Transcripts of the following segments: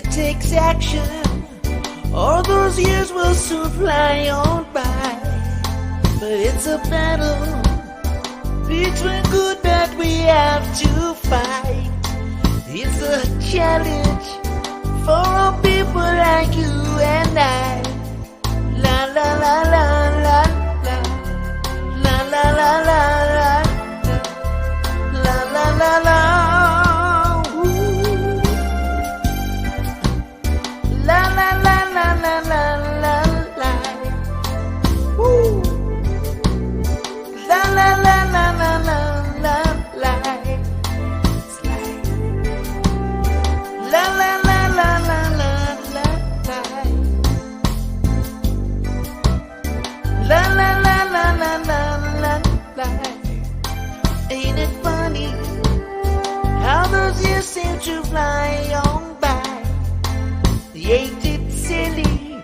It takes action, all those years will soon fly on by. But it's a battle between good that we have to fight. It's a challenge for all people like you and I. La la la la la la la la la la la la la la. La la la la la la la la. Woo. La la la la la la la la. La la la la la la la la. La la la la la la la la. Ain't it funny how those years seem to fly on by? Ain't it silly,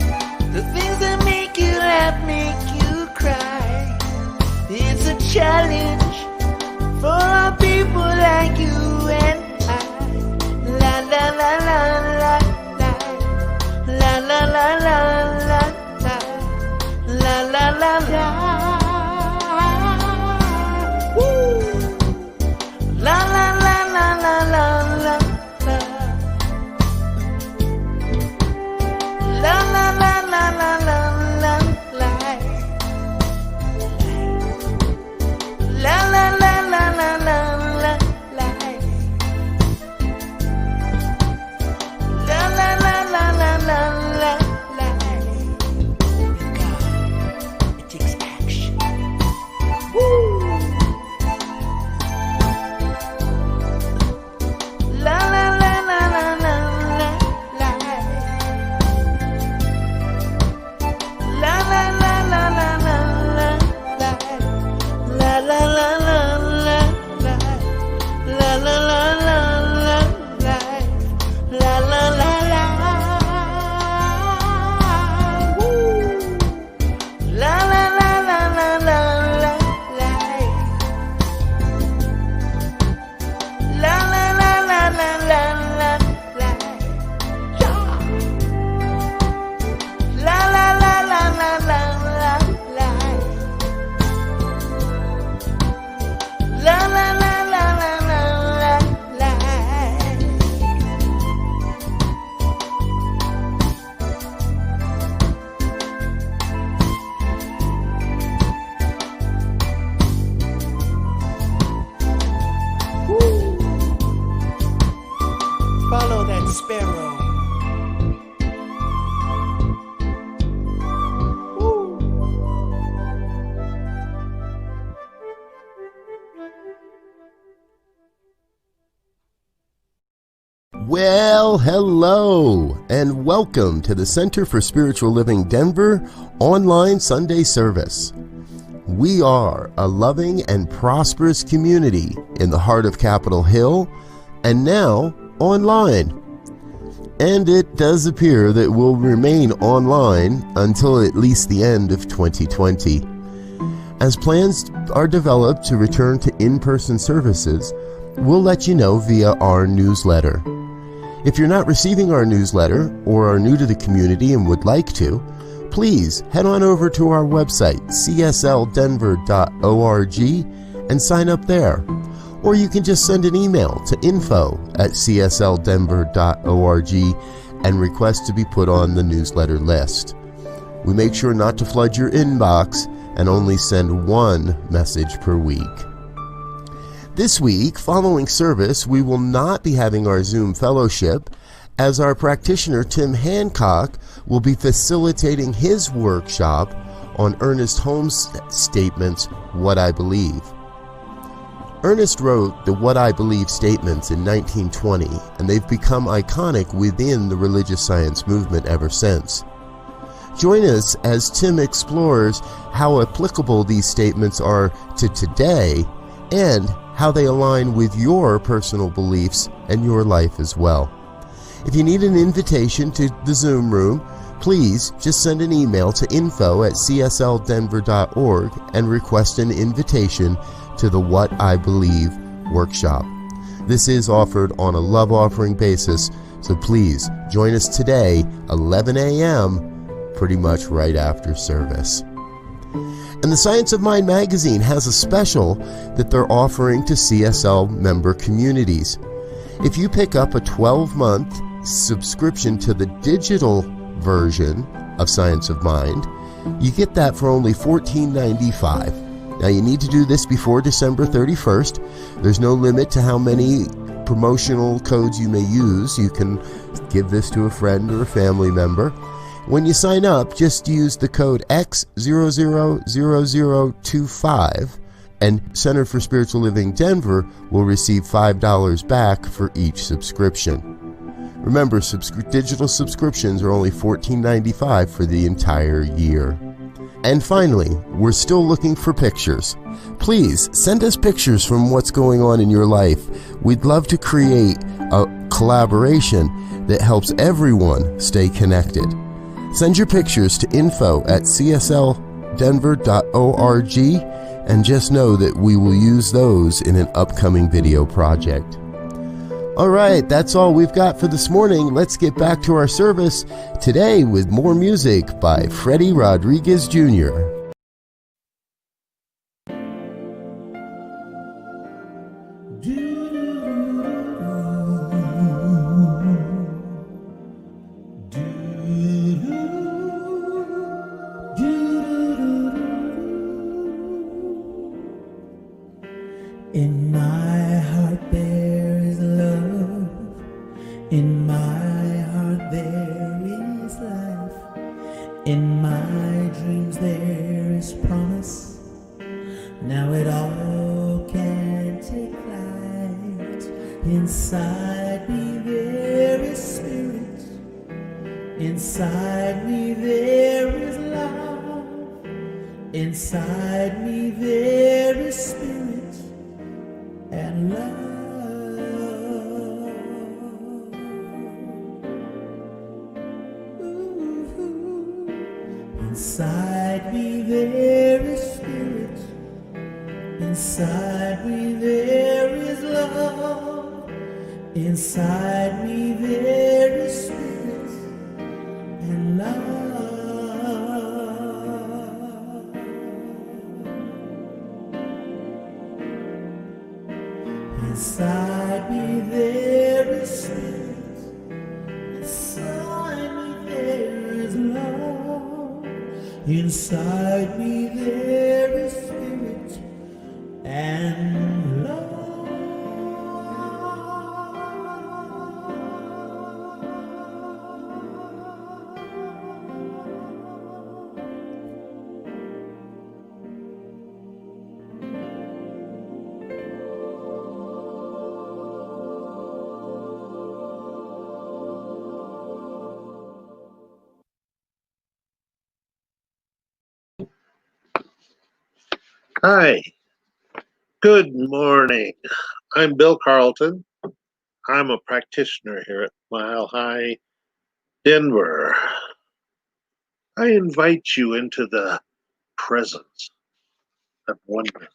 the things that make you laugh, make you cry? It's a challenge for all people like you and I. La la la la la la la la la la la la la la la. Woo! La la la la la la la. La la la la la la la la. La la la la la la la la. La la la la la la la la. It takes action. Woo! La la la la la la la la. La la la la la la la la. La la la la la la. La la la la la la. La la la la. Woo. La la la la la la la la. La la la la la la la la. Yeah. La la la la la la la la. La la la la la la la la. Woo. Follow that sparrow. Well, hello, and welcome to the Center for Spiritual Living Denver online Sunday service. We are a loving and prosperous community in the heart of Capitol Hill, and now online. And it does appear that we'll remain online until at least the end of 2020. As plans are developed to return to in-person services, we'll let you know via our newsletter. If you're not receiving our newsletter or are new to the community and would like to, please head on over to our website, csldenver.org, and sign up there. Or you can just send an email to info@csldenver.org and request to be put on the newsletter list. We make sure not to flood your inbox and only send one message per week. This week, following service, we will not be having our Zoom fellowship, as our practitioner Tim Hancock will be facilitating his workshop on Ernest Holmes' statements, What I Believe. Ernest wrote the What I Believe statements in 1920, and they've become iconic within the religious science movement ever since. Join us as Tim explores how applicable these statements are to today and how they align with your personal beliefs and your life as well. If you need an invitation to the Zoom room, please just send an email to info@csldenver.org and request an invitation to the What I Believe workshop. This is offered on a love offering basis, So please join us today, 11 a.m., pretty much right after service. And the Science of Mind magazine has a special that they're offering to CSL member communities. If you pick up a 12-month subscription to the digital version of Science of Mind, you get that for only $14.95. Now you need to do this before December 31st. There's no limit to how many promotional codes you may use. You can give this to a friend or a family member. When you sign up, just use the code X000025 and Center for Spiritual Living Denver will receive $5 back for each subscription. Remember, digital subscriptions are only $14.95 for the entire year. And finally, we're still looking for pictures. Please send us pictures from what's going on in your life. We'd love to create a collaboration that helps everyone stay connected. Send your pictures to info@csldenver.org and just know that we will use those in an upcoming video project. All right, that's all we've got for this morning. Let's get back to our service today with more music by Freddie Rodriguez Jr. In my heart there is love. In my heart there is life. In my dreams there is promise. Now it all can take flight. Inside me there is spirit. Inside me there is love. Inside me there is spirit and love. Ooh. Inside me there is spirit. Inside me there is love. Inside me there is spirit and love. Inside me there is spirit. Inside me there is love. Inside me there is spirit and love. Hi, good morning. I'm Bill Carlton. I'm a practitioner here at Mile High, Denver. I invite you into the presence of oneness.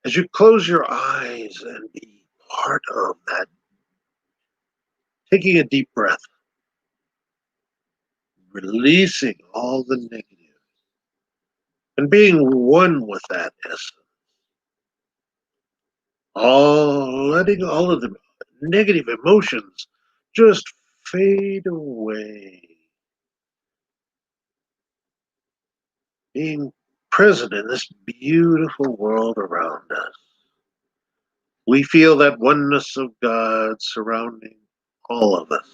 As you close your eyes and be part of that, taking a deep breath, releasing all the negative, and being one with that essence. Letting all of the negative emotions just fade away. Being present in this beautiful world around us. We feel that oneness of God surrounding all of us.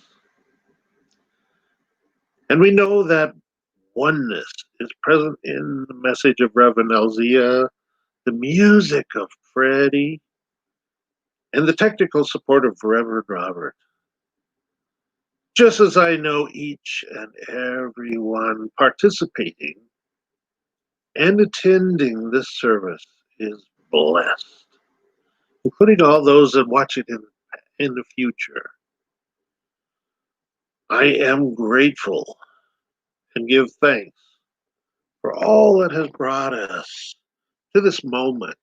And we know that oneness is present in the message of Reverend Elzia, the music of Freddie, and the technical support of Reverend Robert. Just as I know each and every one participating and attending this service is blessed, including all those that watch it in the future. I am grateful and give thanks for all that has brought us to this moment,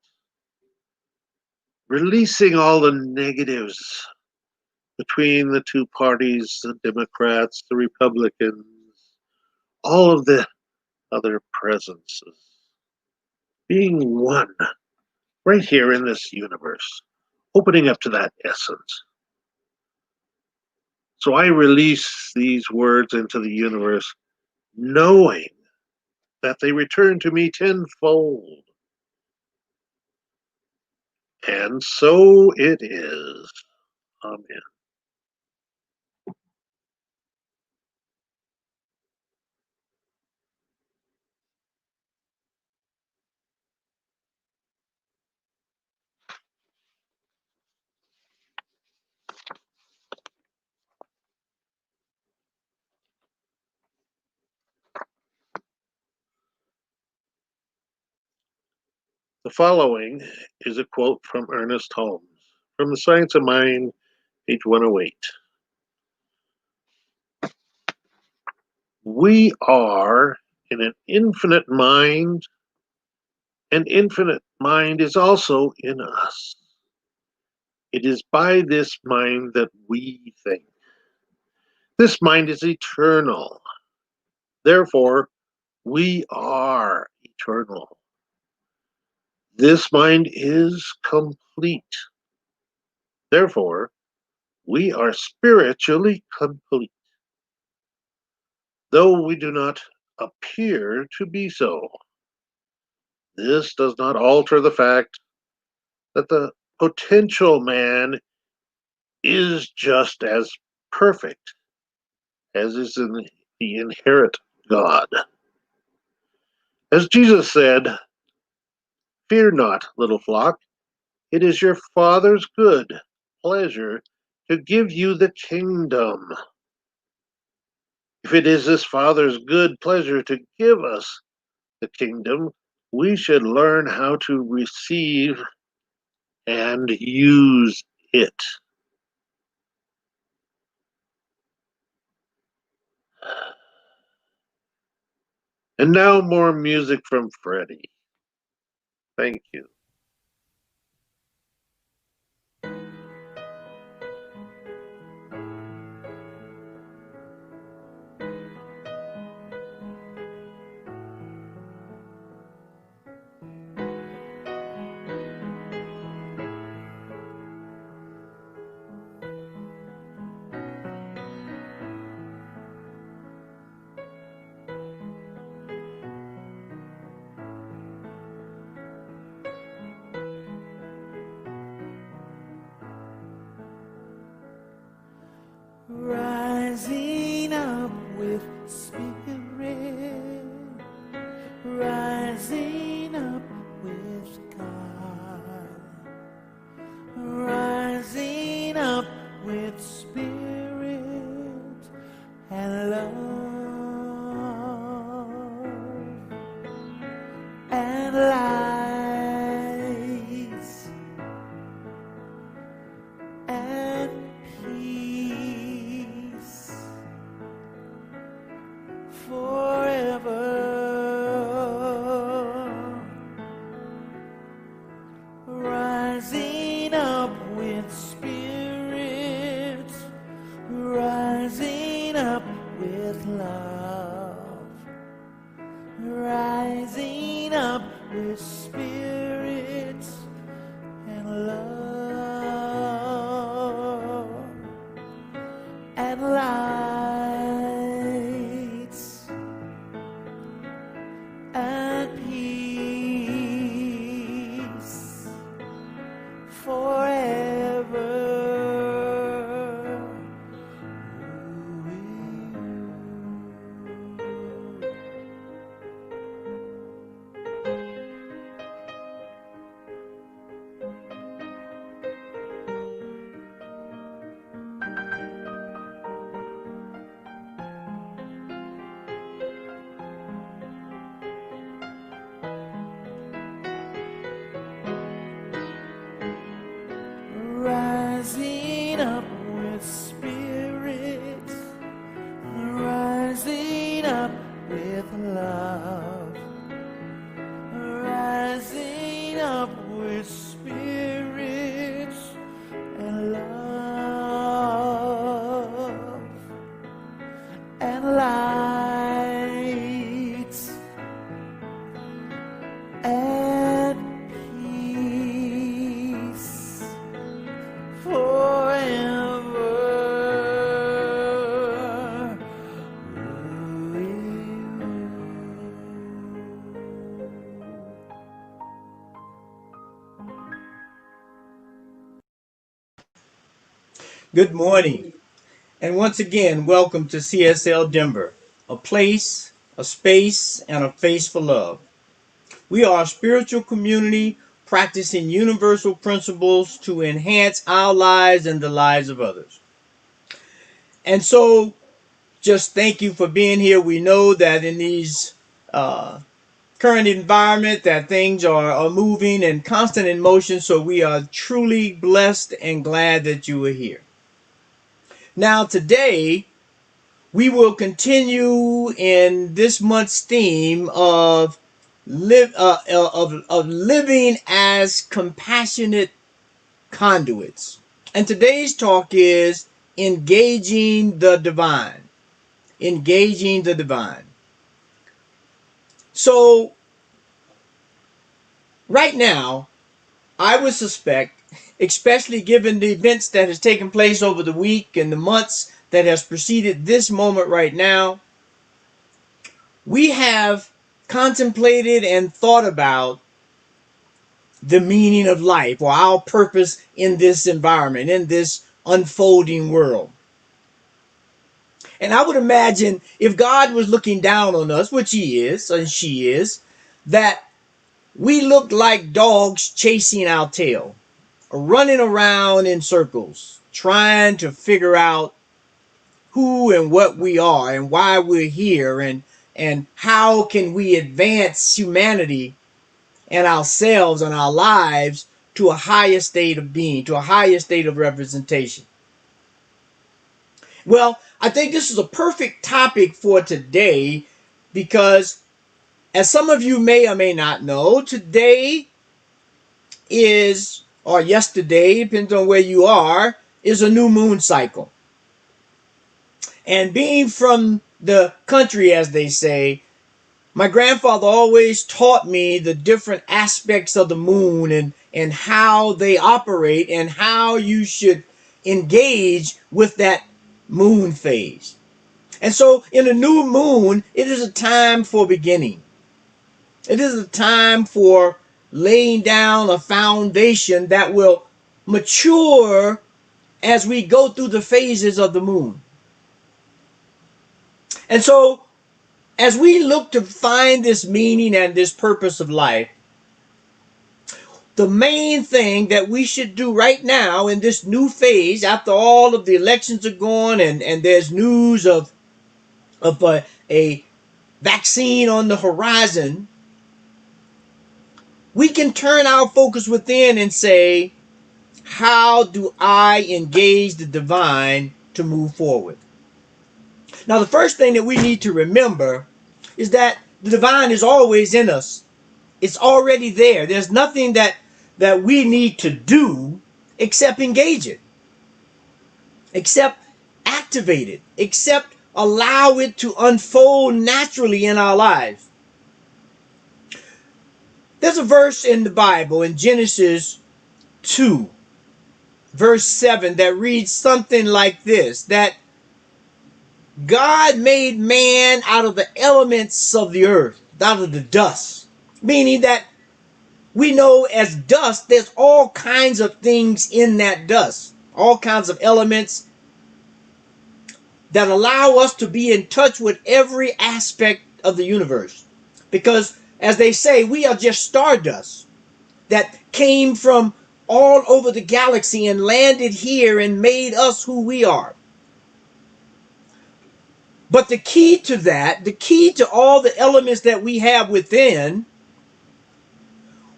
releasing all the negatives between the two parties, the Democrats, the Republicans, all of the other presences, being one right here in this universe, opening up to that essence. So I release these words into the universe, knowing that they return to me tenfold. And so it is. Amen. The following is a quote from Ernest Holmes from The Science of Mind, page 108. We are in an infinite mind, and infinite mind is also in us. It is by this mind that we think. This mind is eternal. Therefore, we are eternal. This mind is complete. Therefore, we are spiritually complete, though we do not appear to be so. This does not alter the fact that the potential man is just as perfect as is in the inherent God. As Jesus said, "Fear not, little flock, it is your Father's good pleasure to give you the kingdom." If it is his Father's good pleasure to give us the kingdom, we should learn how to receive and use it. And now more music from Freddie. Thank you. Rising up with spirit, rising up with God, rising up with spirit and love and light and peace forever. Rising up with spirit, rising up with love, rising up with spirit and love and lights and peace forever. Rising up with spirit, rising up with love, rising up with spirit and love Good morning. And once again, welcome to CSL Denver, a place, a space, and a face for love. We are a spiritual community practicing universal principles to enhance our lives and the lives of others. And so, just thank you for being here. We know that in these current environment that things are moving and constant in motion, so we are truly blessed and glad that you are here. Now, today, we will continue in this month's theme of living as compassionate conduits. And today's talk is engaging the divine. Engaging the divine. So right now, I would suspect, especially given the events that has taken place over the week and the months that has preceded this moment right now, we have contemplated and thought about the meaning of life or our purpose in this environment, in this unfolding world. And I would imagine if God was looking down on us, which he is and she is, that we looked like dogs chasing our tail, running around in circles, trying to figure out who and what we are and why we're here and how can we advance humanity and ourselves and our lives to a higher state of being, to a higher state of representation. Well, I think this is a perfect topic for today because, as some of you may or may not know, today is, or yesterday, depends on where you are, is a new moon cycle. And being from the country, as they say, my grandfather always taught me the different aspects of the moon and how they operate and how you should engage with that moon phase. And so in a new moon, it is a time for beginning. It is a time for laying down a foundation that will mature as we go through the phases of the moon. And so as we look to find this meaning and this purpose of life, the main thing that we should do right now in this new phase, after all of the elections are gone and there's news of a vaccine on the horizon, we can turn our focus within and say, how do I engage the divine to move forward? Now, the first thing that we need to remember is that the divine is always in us. It's already there. There's nothing that we need to do except engage it, except activate it, except allow it to unfold naturally in our lives. There's a verse in the Bible in Genesis 2, verse 7, that reads something like this, that God made man out of the elements of the earth, out of the dust, meaning that we know as dust, there's all kinds of things in that dust, all kinds of elements that allow us to be in touch with every aspect of the universe. Because, as they say, we are just stardust that came from all over the galaxy and landed here and made us who we are. But the key to that, the key to all the elements that we have within,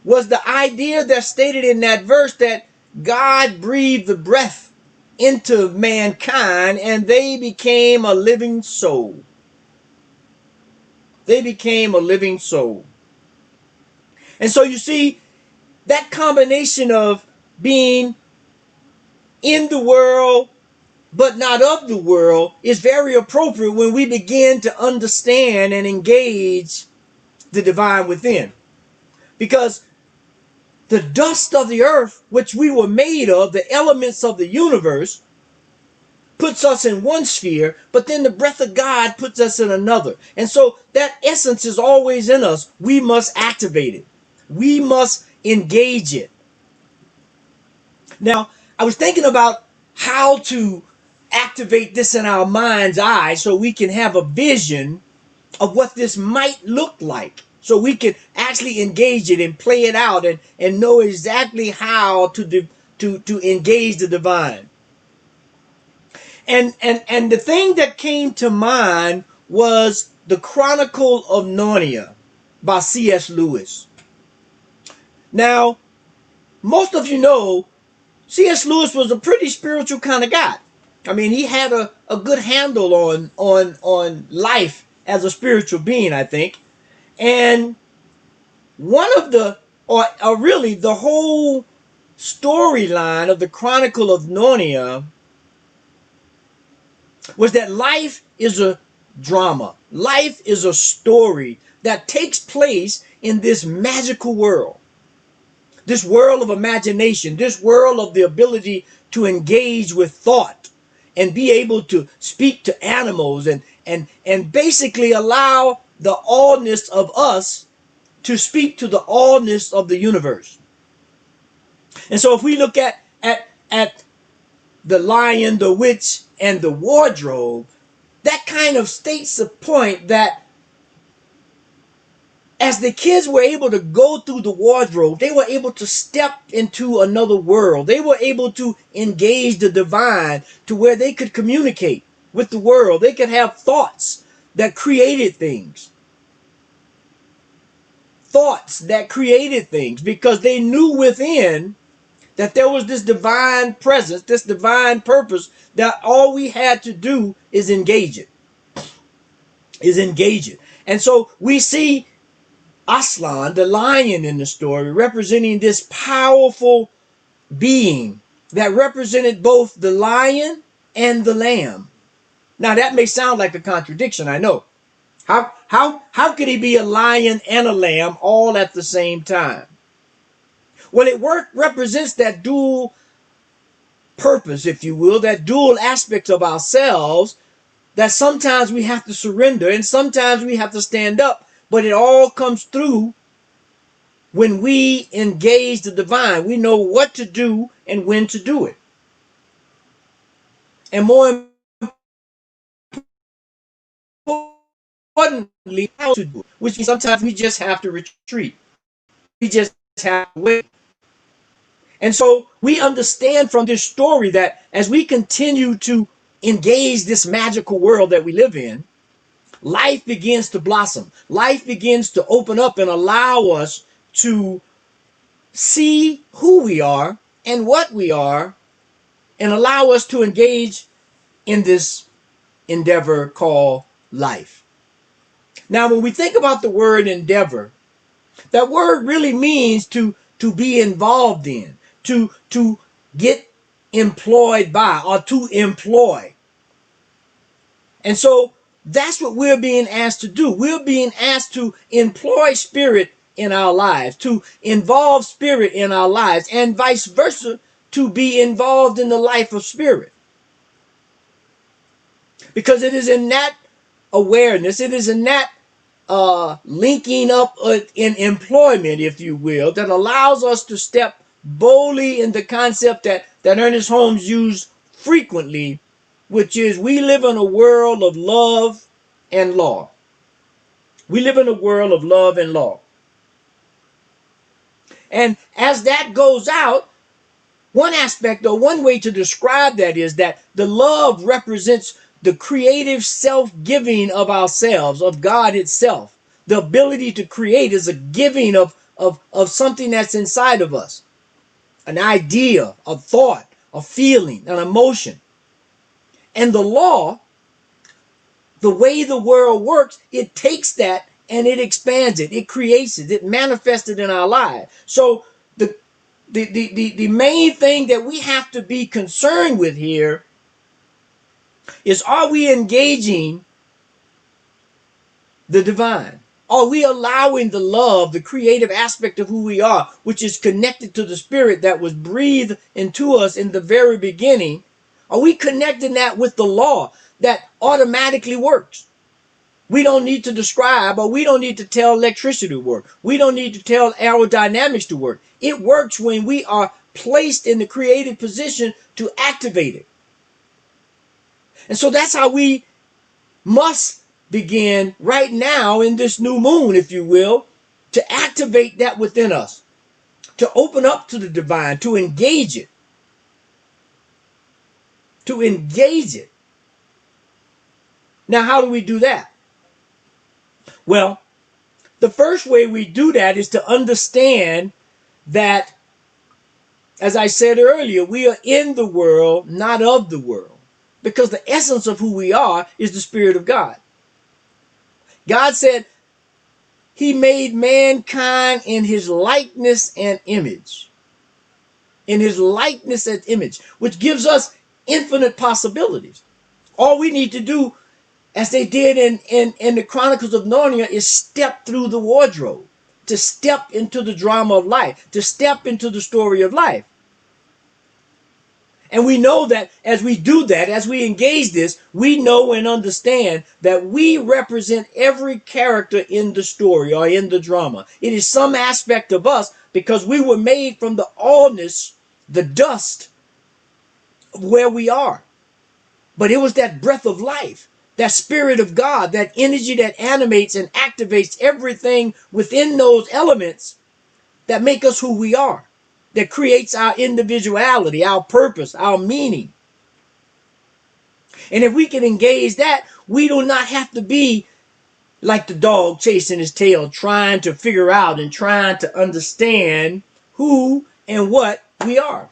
was the idea that's stated in that verse that God breathed the breath into mankind and they became a living soul. They became a living soul. And so you see, that combination of being in the world but not of the world is very appropriate when we begin to understand and engage the divine within. Because the dust of the earth, which we were made of, the elements of the universe, puts us in one sphere, but then the breath of God puts us in another. And so that essence is always in us. We must activate it. We must engage it. Now, I was thinking about how to activate this in our mind's eye so we can have a vision of what this might look like. So we can actually engage it and play it out and know exactly how to engage the divine. And the thing that came to mind was the Chronicle of Narnia by C.S. Lewis. Now, most of you know C.S. Lewis was a pretty spiritual kind of guy. I mean, he had a good handle on life as a spiritual being, I think. And one of or really the whole storyline of the Chronicle of Narnia was that life is a drama. Life is a story that takes place in this magical world. This world of imagination, this world of the ability to engage with thought and be able to speak to animals and basically allow the allness of us to speak to the allness of the universe. And so if we look at the lion, the witch, and the wardrobe, that kind of states the point that as the kids were able to go through the wardrobe, they were able to step into another world. They were able to engage the divine to where they could communicate with the world. They could have thoughts that created things. Thoughts that created things because they knew within that there was this divine presence, this divine purpose, that all we had to do is engage it. And so we see Aslan, the lion in the story, representing this powerful being that represented both the lion and the lamb. Now that may sound like a contradiction, I know. How could he be a lion and a lamb all at the same time? Well, it represents that dual purpose, if you will, that dual aspect of ourselves that sometimes we have to surrender and sometimes we have to stand up, but it all comes through when we engage the divine. We know what to do and when to do it. And more importantly, how to do it, which means sometimes we just have to retreat. We just have to wait. And so we understand from this story that as we continue to engage this magical world that we live in, life begins to blossom. Life begins to open up and allow us to see who we are and what we are and allow us to engage in this endeavor called life. Now, when we think about the word endeavor, that word really means to be involved in, to get employed by, or to employ. And so that's what we're being asked to do. We're being asked to employ spirit in our lives, to involve spirit in our lives, and vice versa, to be involved in the life of spirit. Because it is in that awareness, it is in that linking up in employment, if you will, that allows us to step boldly in the concept that Ernest Holmes used frequently, which is we live in a world of love and law. We live in a world of love and law. And as that goes out, one aspect or one way to describe that is that the love represents the creative self-giving of ourselves, of God itself. The ability to create is a giving of something that's inside of us. An idea, a thought, a feeling, an emotion. And the law, the way the world works, it takes that and it expands it, it creates it, it manifests it in our lives. So the main thing that we have to be concerned with here is, are we engaging the divine? Are we allowing the love, the creative aspect of who we are, which is connected to the spirit that was breathed into us in the very beginning? Are we connecting that with the law that automatically works? We don't need to describe, or we don't need to tell electricity to work. We don't need to tell aerodynamics to work. It works when we are placed in the creative position to activate it. And so that's how we must begin right now in this new moon, if you will, to activate that within us, to open up to the divine, to engage it. To engage it. Now, how do we do that? Well, the first way we do that is to understand that, as I said earlier, we are in the world, not of the world. Because the essence of who we are is the Spirit of God. God said he made mankind in his likeness and image. In his likeness and image, which gives us infinite possibilities. All we need to do, as they did in the Chronicles of Narnia, is step through the wardrobe, to step into the drama of life, to step into the story of life. And we know that as we do that, as we engage this, we know and understand that we represent every character in the story or in the drama. It is some aspect of us because we were made from the allness, the dust of where we are. But it was that breath of life, that Spirit of God, that energy that animates and activates everything within those elements that make us who we are, that creates our individuality, our purpose, our meaning. And if we can engage that, we do not have to be like the dog chasing his tail, trying to figure out and trying to understand who and what we are.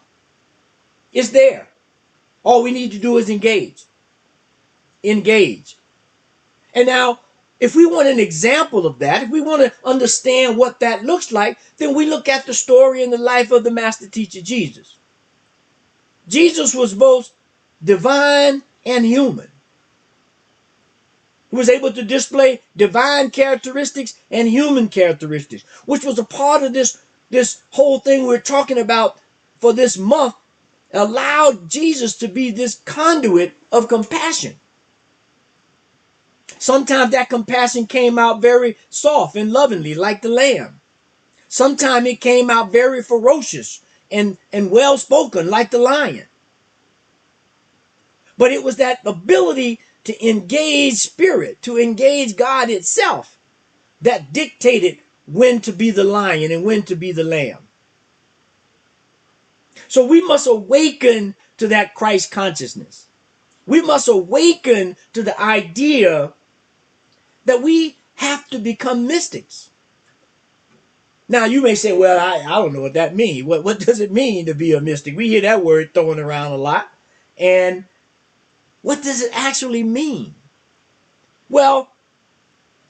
It's there. All we need to do is engage. Engage. And now, if we want an example of that, if we want to understand what that looks like, then we look at the story and the life of the master teacher, Jesus. Jesus was both divine and human. He was able to display divine characteristics and human characteristics, which was a part of this whole thing we're talking about for this month, allowed Jesus to be this conduit of compassion. Sometimes that compassion came out very soft and lovingly, like the lamb. Sometimes it came out very ferocious and well-spoken, like the lion. But it was that ability to engage spirit, to engage God itself, that dictated when to be the lion and when to be the lamb. So we must awaken to that Christ consciousness. We must awaken to the idea that we have to become mystics. Now you may say, well, I don't know what that means. What does it mean to be a mystic? We hear that word thrown around a lot. And what does it actually mean? Well,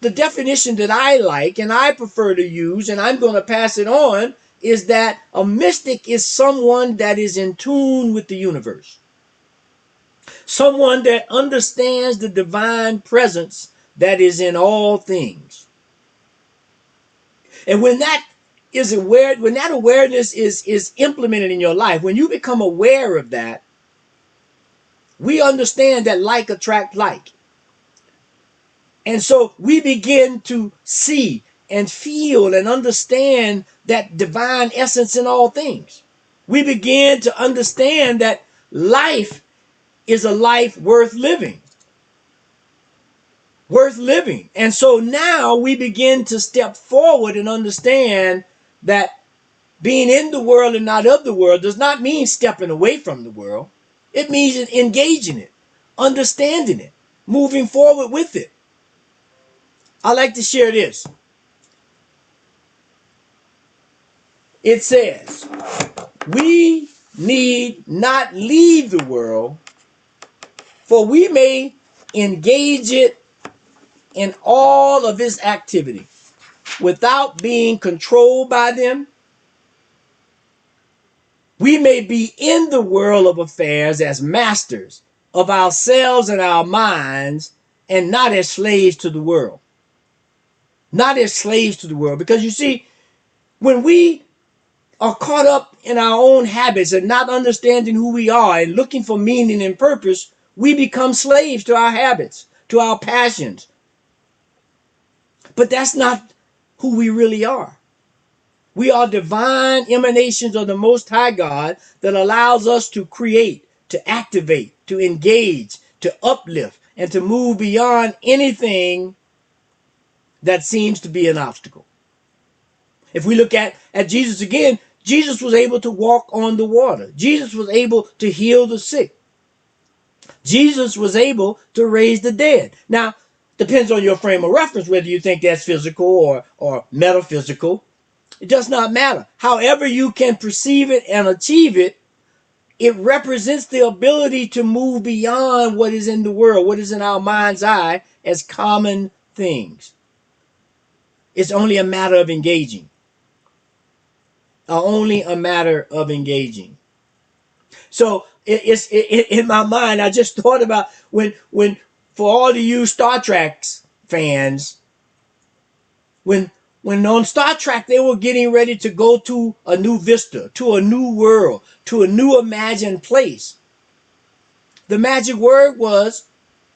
the definition that I like and I prefer to use, and I'm going to pass it on, is that a mystic is someone that is in tune with the universe. Someone that understands the divine presence that is in all things. And when that awareness is implemented in your life, when you become aware of that, we understand that like attract like. And so we begin to see and feel and understand that divine essence in all things. We begin to understand that life is a life worth living. Worth living. And so now we begin to step forward and understand that being in the world and not of the world does not mean stepping away from the world. It means engaging it, understanding it, moving forward with it. I like to share this. It says, we need not leave the world, for we may engage it in all of its activity without being controlled by them. We may be in the world of affairs as masters of ourselves and our minds, and not as slaves to the world. Not as slaves to the world. Because you see, when we are caught up in our own habits and not understanding who we are and looking for meaning and purpose, we become slaves to our habits, to our passions. But that's not who we really are. We are divine emanations of the Most High God that allows us to create, to activate, to engage, to uplift, and to move beyond anything that seems to be an obstacle. If we look at Jesus again, Jesus was able to walk on the water. Jesus was able to heal the sick. Jesus was able to raise the dead. Now, depends on your frame of reference whether you think that's physical or metaphysical. It does not matter. However you can perceive it and achieve it, it represents the ability to move beyond what is in the world, what is in our mind's eye as common things. It's only a matter of engaging. Only a matter of engaging. So in my mind, I just thought about when for all of you Star Trek fans, when on Star Trek they were getting ready to go to a new vista, to a new world, to a new imagined place, the magic word was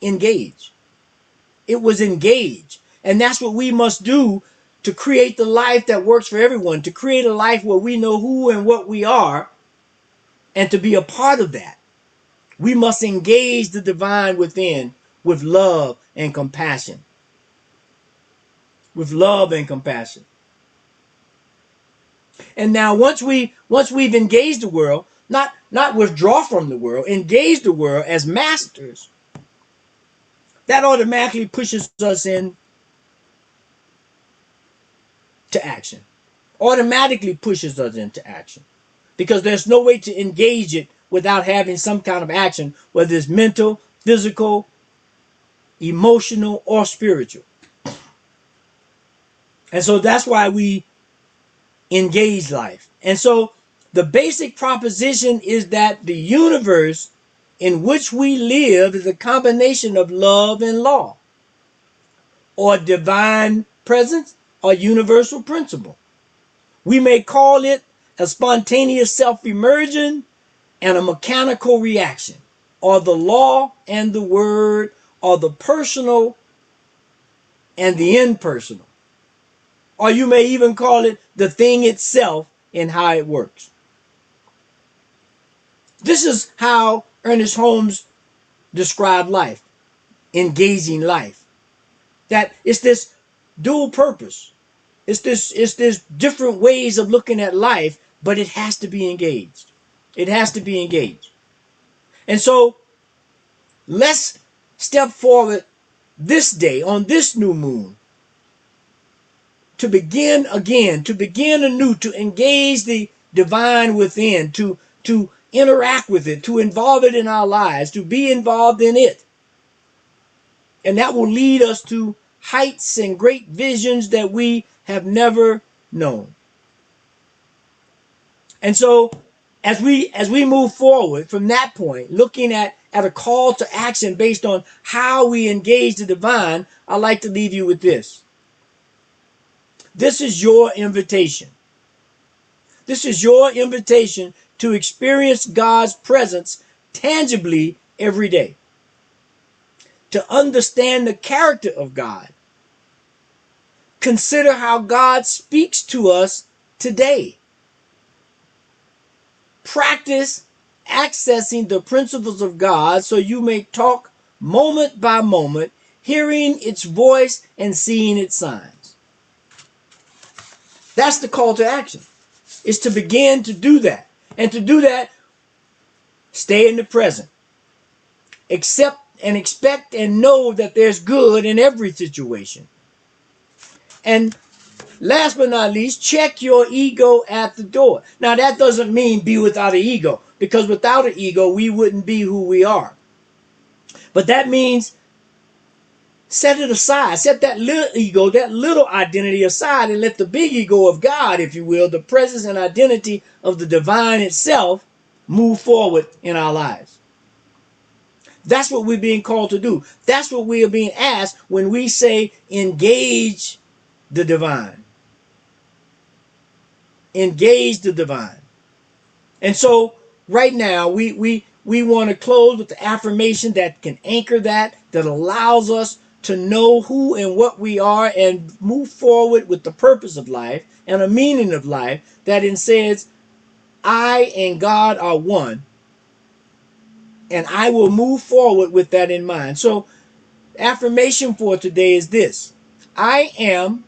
engage. It was engage. And that's what we must do to create the life that works for everyone, to create a life where we know who and what we are, and to be a part of that. We must engage the divine within with love and compassion. With love and compassion. And now once we've engaged the world, not withdraw from the world, engage the world as masters, that automatically pushes us in to action. Automatically pushes us into action. Because there's no way to engage it without having some kind of action, whether it's mental, physical, emotional, or spiritual. And so that's why we engage life. And so the basic proposition is that the universe in which we live is a combination of love and law, or divine presence, or universal principle. We may call it a spontaneous self-emergence and a mechanical reaction, or the law and the word, or the personal and the impersonal. Or you may even call it the thing itself and how it works. This is how Ernest Holmes described life, engaging life. That it's this dual purpose. It's this different ways of looking at life, but it has to be engaged. It has to be engaged. And so let's step forward this day on this new moon to begin again, to begin anew, to engage the divine within, to interact with it, to involve it in our lives, to be involved in it. And that will lead us to heights and great visions that we have never known. And so as we move forward from that point, looking at a call to action based on how we engage the divine, I'd like to leave you with this. This is your invitation. This is your invitation to experience God's presence tangibly every day. To understand the character of God. Consider how God speaks to us today. Practice accessing the principles of God so you may talk moment by moment, hearing its voice and seeing its signs. That's the call to action. Is to begin to do that. And to do that, stay in the present. Accept and expect and know that there's good in every situation. And last but not least, check your ego at the door. Now that doesn't mean be without an ego, because without an ego, we wouldn't be who we are. But that means set it aside. Set that little ego, that little identity aside, and let the big ego of God, if you will, the presence and identity of the divine itself, move forward in our lives. That's what we're being called to do. That's what we are being asked when we say engage the divine. Engage the divine. And so right now we want to close with the affirmation that can anchor that allows us to know who and what we are and move forward with the purpose of life and a meaning of life that says, I and God are one, And I will move forward with that in mind. So, affirmation for today is this: I am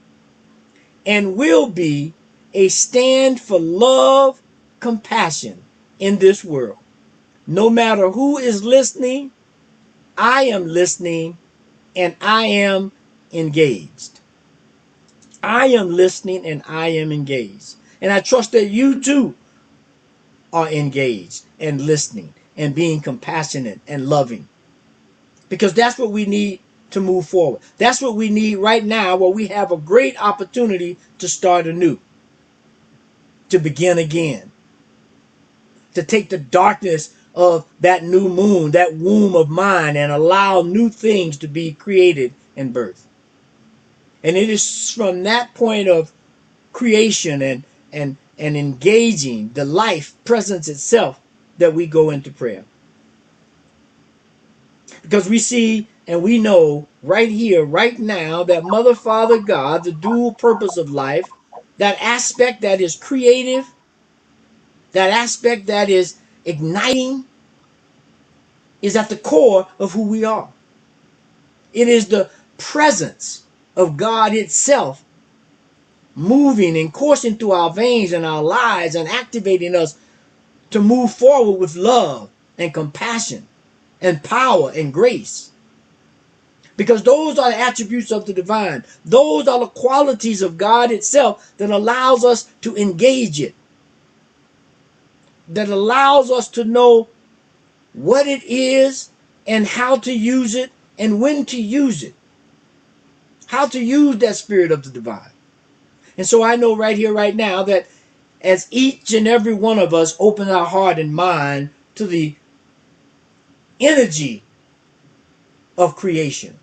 and will be a stand for love, compassion in this world. No matter who is listening, I am listening and I am engaged. I am listening and I am engaged. And I trust that you too are engaged and listening and being compassionate and loving. Because that's what we need to move forward. That's what we need right now, where we have a great opportunity to start anew, to begin again, to take the darkness of that new moon, that womb of mine, and allow new things to be created and birthed. And it is from that point of creation and engaging the life presence itself that we go into prayer. Because we see and we know right here, right now, that Mother, Father, God, the dual purpose of life, that aspect that is creative, that aspect that is igniting, is at the core of who we are. It is the presence of God itself moving and coursing through our veins and our lives and activating us to move forward with love and compassion and power and grace. Because those are the attributes of the divine. Those are the qualities of God itself that allows us to engage it. That allows us to know what it is and how to use it and when to use it. How to use that spirit of the divine. And so I know right here, right now, that as each and every one of us open our heart and mind to the energy of creation,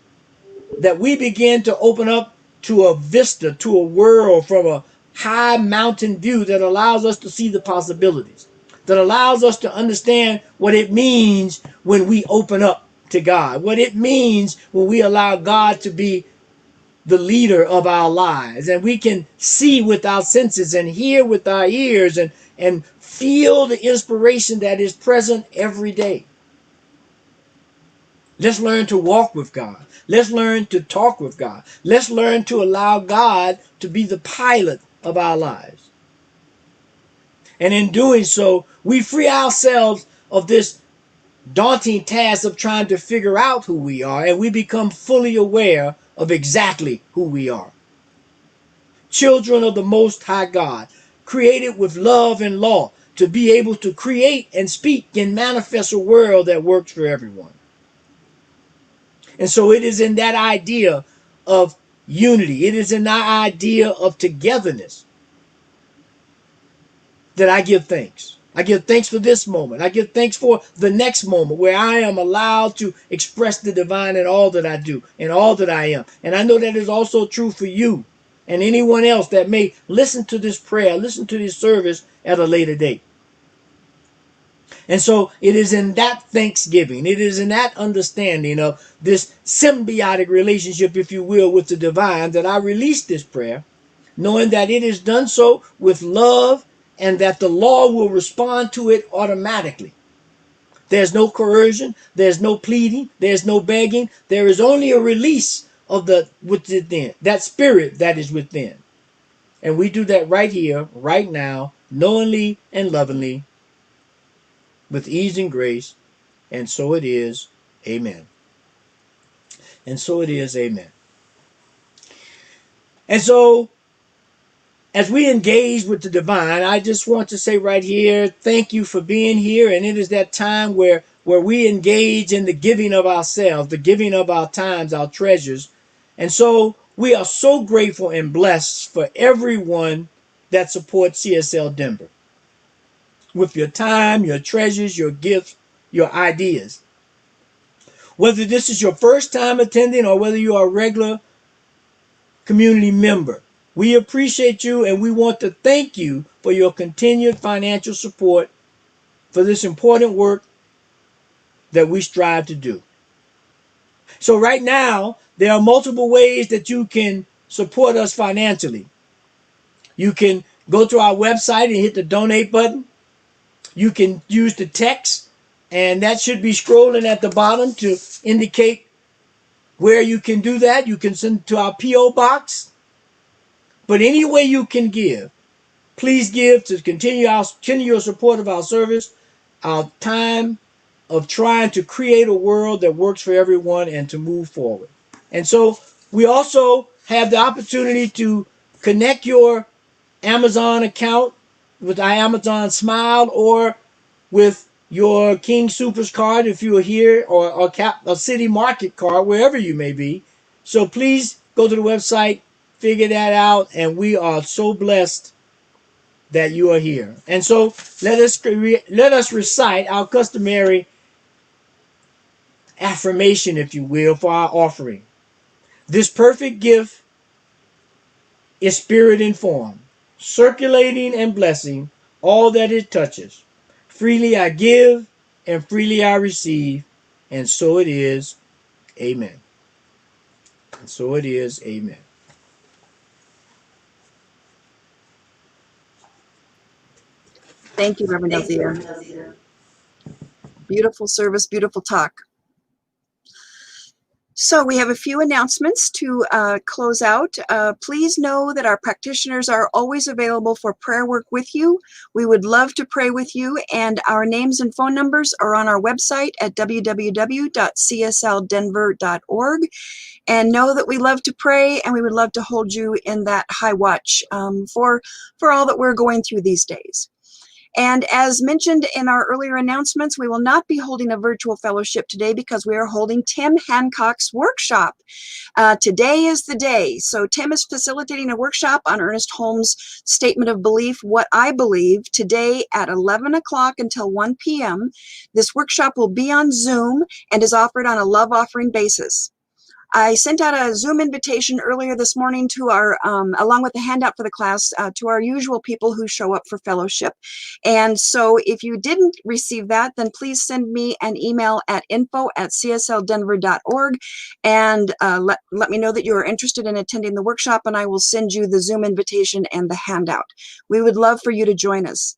that we begin to open up to a vista, to a world from a high mountain view that allows us to see the possibilities, that allows us to understand what it means when we open up to God, what it means when we allow God to be the leader of our lives, and we can see with our senses and hear with our ears and feel the inspiration that is present every day. Let's learn to walk with God. Let's learn to talk with God. Let's learn to allow God to be the pilot of our lives. And in doing so, we free ourselves of this daunting task of trying to figure out who we are, and we become fully aware of exactly who we are. Children of the Most High God, created with love and law, to be able to create and speak and manifest a world that works for everyone. And so it is in that idea of unity, it is in that idea of togetherness that I give thanks. I give thanks for this moment. I give thanks for the next moment where I am allowed to express the divine in all that I do and all that I am. And I know that is also true for you and anyone else that may listen to this prayer, listen to this service at a later date. And so it is in that thanksgiving, it is in that understanding of this symbiotic relationship, if you will, with the divine, that I release this prayer, knowing that it is done so with love and that the law will respond to it automatically. There's no coercion, there's no pleading, there's no begging. There is only a release of the within, that spirit that is within. And we do that right here, right now, knowingly and lovingly, with ease and grace. And so it is. Amen. And so it is. Amen. And so, as we engage with the divine, I just want to say right here, thank you for being here. And it is that time where we engage in the giving of ourselves, the giving of our times, our treasures. And so we are so grateful and blessed for everyone that supports CSL Denver with your time, your treasures, your gifts, your ideas. Whether this is your first time attending or whether you are a regular community member, we appreciate you and we want to thank you for your continued financial support for this important work that we strive to do. So right now, there are multiple ways that you can support us financially. You can go to our website and hit the donate button. You can use the text And that should be scrolling at the bottom to indicate where you can do that. You can send it to our P.O. box. But any way you can give, please give to continue your support of our service, our time of trying to create a world that works for everyone and to move forward. And so we also have the opportunity to connect your Amazon account with our Amazon Smile or with your King Supers card if you are here, or a City Market card, wherever you may be. So please go to the website, figure that out, and we are so blessed that you are here. And so let us recite our customary affirmation, if you will, for our offering. This perfect gift is spirit informed, circulating and blessing all that it touches. Freely I give, and freely I receive, and so it is. Amen. And so it is. Amen. Thank you, Reverend Elzia. Beautiful service, beautiful talk. So we have a few announcements to close out. Please know that our practitioners are always available for prayer work with you. We would love to pray with you, and our names and phone numbers are on our website at www.csldenver.org. And know that we love to pray, and we would love to hold you in that high watch for all that we're going through these days. And as mentioned in our earlier announcements, we will not be holding a virtual fellowship today because we are holding Tim Hancock's workshop. Today is the day. So Tim is facilitating a workshop on Ernest Holmes' statement of belief, What I Believe, today at 11 o'clock until 1 p.m. This workshop will be on Zoom and is offered on a love offering basis. I sent out a Zoom invitation earlier this morning to our, along with the handout for the class, to our usual people who show up for fellowship. And so if you didn't receive that, then please send me an email at info@csldenver.org and let me know that you are interested in attending the workshop, and I will send you the Zoom invitation and the handout. We would love for you to join us.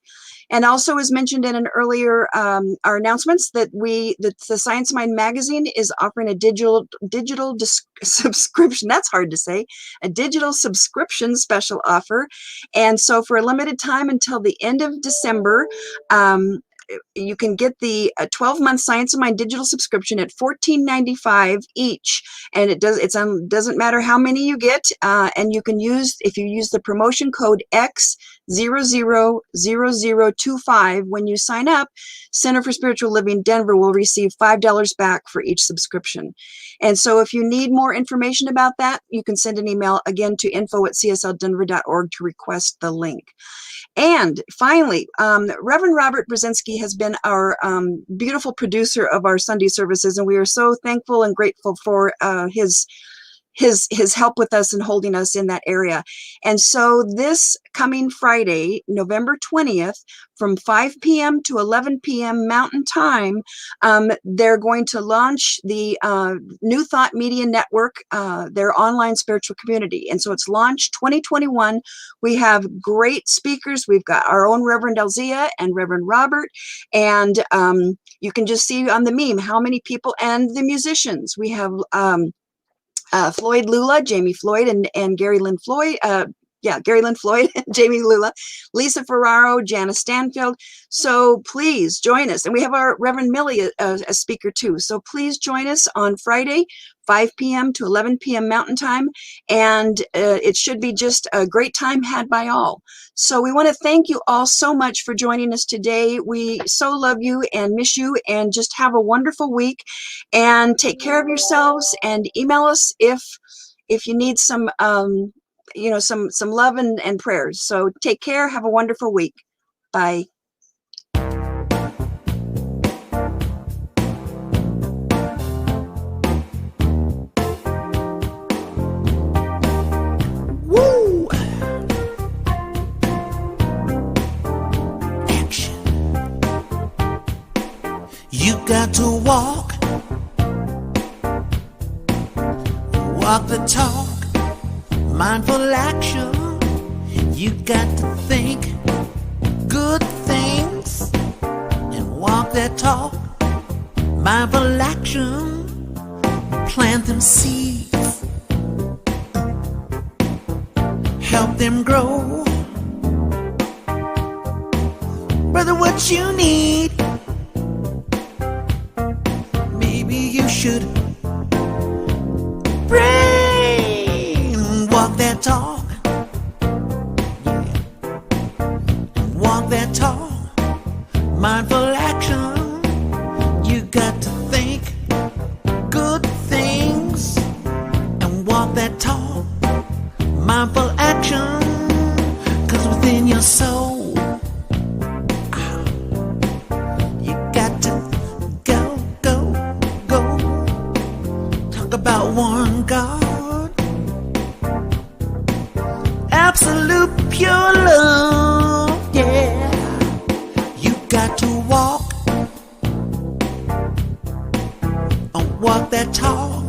And also, as mentioned in an earlier, our announcements, that the Science Mind magazine is offering a digital subscription. That's hard to say. A digital subscription special offer. And so for a limited time until the end of December, you can get the 12-month Science of Mind digital subscription at $14.95 each, and it doesn't matter how many you get, and you can if you use the promotion code X000025 when you sign up, Center for Spiritual Living Denver will receive $5 back for each subscription. And so if you need more information about that, you can send an email again to info@csldenver.org to request the link. And finally, Reverend Robert Brzezinski has been our beautiful producer of our Sunday services, and we are so thankful and grateful for his help with us and holding us in that area. And so this coming Friday, November 20th, from 5 p.m. to 11 p.m. Mountain Time, they're going to launch the New Thought Media Network, their online spiritual community. And so it's launched 2021. We have great speakers. We've got our own Reverend Elzia and Reverend Robert. And you can just see on the meme how many people, and the musicians. We have Floyd Lula, Jamie Floyd, and Gary Lynn Floyd. Gary Lynn Floyd, Jamie Lula, Lisa Ferraro, Janice Stanfield. So please join us. And we have our Reverend Millie, a speaker too. So please join us on Friday, 5 p.m. to 11 p.m. Mountain Time. And it should be just a great time had by all. So we want to thank you all so much for joining us today. We so love you and miss you, and just have a wonderful week, and take care of yourselves, and email us if you need some some love and prayers. So take care. Have a wonderful week. Bye. Woo! Action. You got to walk the talk, mindful action. You got to think good things and walk that talk. mindful action, plant them seeds, help them grow. Brother, what you need, maybe you should walk that talk, yeah. Walk that talk, mindful action. You got to think good things and walk that talk, mindful action. 'Cause within your soul, you got to go, go, go. Talk about one God, absolute pure love, yeah. You got to walk that talk.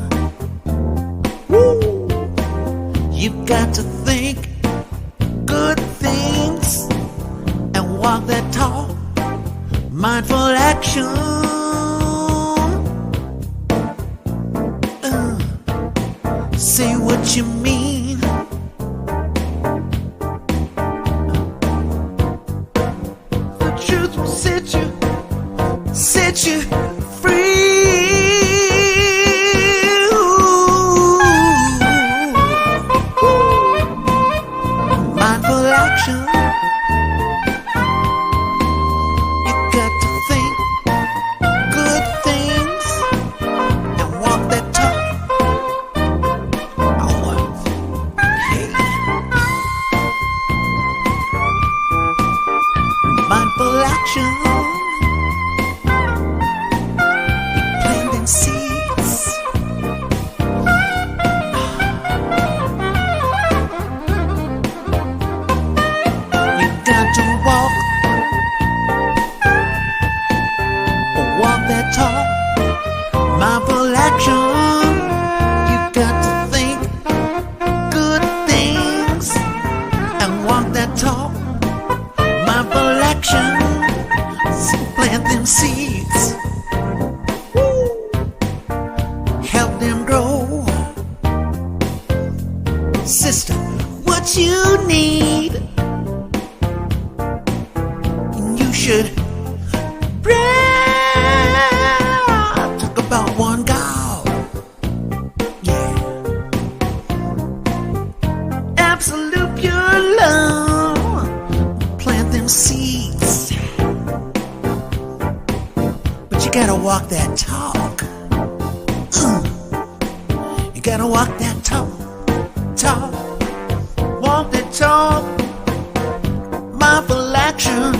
Woo. You got to think good things and walk that talk, mindful action. Say what you mean. The truth will set you free. Mindful action. You got to think good things and walk that talk. Mindful action, planting seeds. You got to walk that talk. Mindful action, you got to think good things and walk that talk. Mindful action, plant them seeds, help them grow. Sister, what you need, you should talk about one God, yeah. Absolute pure love, plant them seeds, but you gotta walk that talk. You gotta walk that talk, walk that talk, mindful action.